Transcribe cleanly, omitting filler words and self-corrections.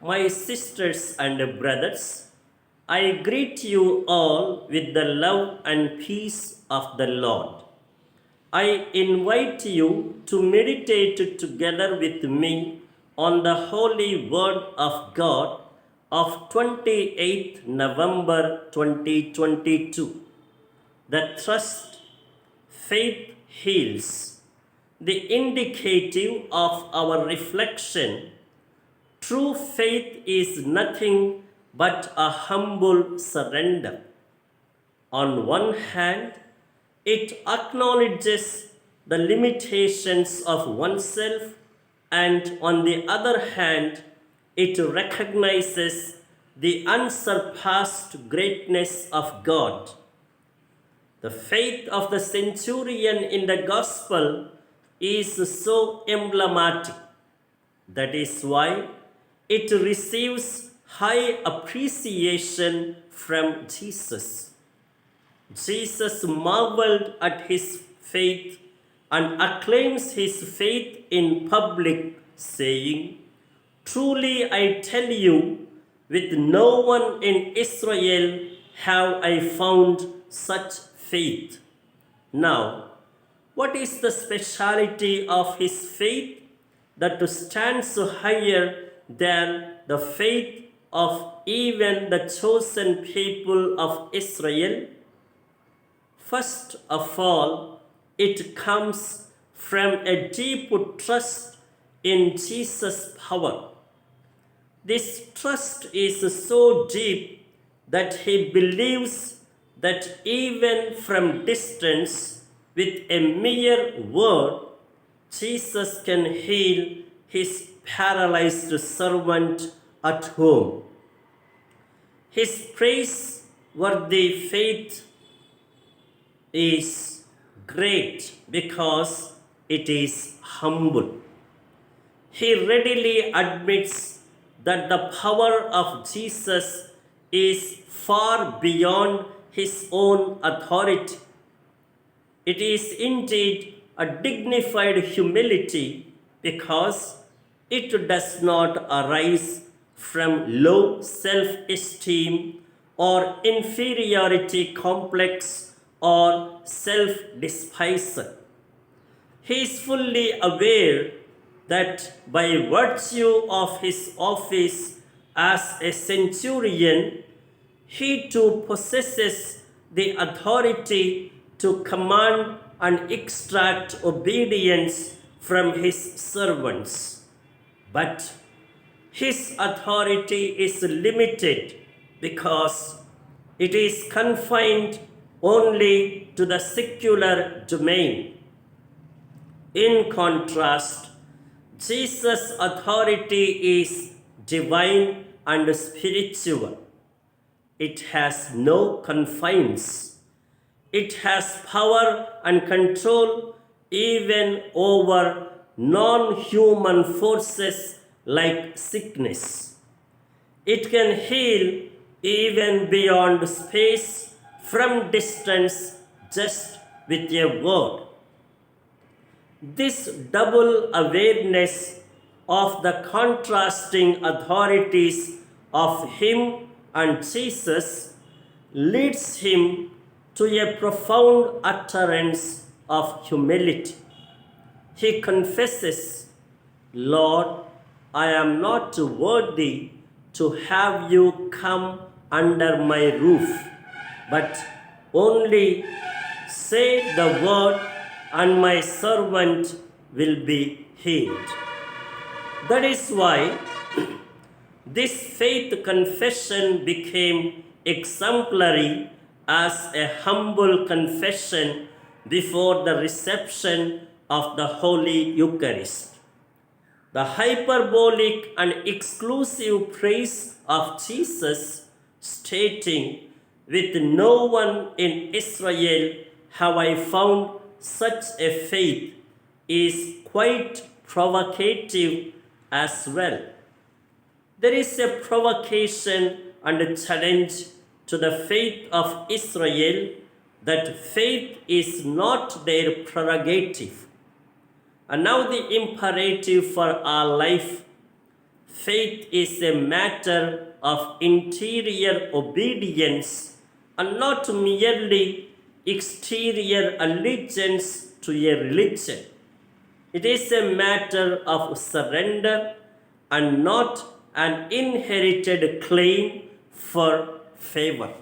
My sisters and brothers, I greet you all with the love and peace of the Lord. I invite you to meditate together with me on the holy word of God of 28th November 2022. The trust, faith heals. The indicative of our reflection. True faith is nothing but a humble surrender. On one hand, it acknowledges the limitations of oneself, and on the other hand, it recognizes the unsurpassed greatness of God. The faith of the centurion in the gospel is so emblematic. That is why it receives high appreciation from Jesus. Jesus marveled at his faith and acclaims his faith in public, saying, "Truly I tell you, with no one in Israel have I found such faith." Now, what is the speciality of his faith that stands higher than the faith of even the chosen people of Israel? First of all, it comes from a deep trust in Jesus' power. This trust is so deep that he believes that even from distance, with a mere word, Jesus can heal his paralyzed servant at home. His praiseworthy faith is great because it is humble. He readily admits that the power of Jesus is far beyond his own authority. It is indeed a dignified humility because it does not arise from low self-esteem or inferiority complex or self-despisal. He is fully aware that by virtue of his office as a centurion, he too possesses the authority to command and extract obedience from his servants. But his authority is limited because it is confined only to the secular domain. In contrast, Jesus' authority is divine and spiritual. It has no confines. It has power and control even over non-human forces like sickness. It can heal even beyond space from distance just with a word. This double awareness of the contrasting authorities of him and Jesus leads him to a profound utterance of humility. He confesses, "Lord, I am not worthy to have you come under my roof, but only say the word and my servant will be healed." That is why this faith confession became exemplary as a humble confession before the reception of the Holy Eucharist. The hyperbolic and exclusive praise of Jesus, stating, "With no one in Israel have I found such a faith," is quite provocative as well. There is a provocation and a challenge to the faith of Israel that faith is not their prerogative. And now the imperative for our life: Faith is a matter of interior obedience and not merely exterior allegiance to a religion. It is a matter of surrender and not an inherited claim for favor.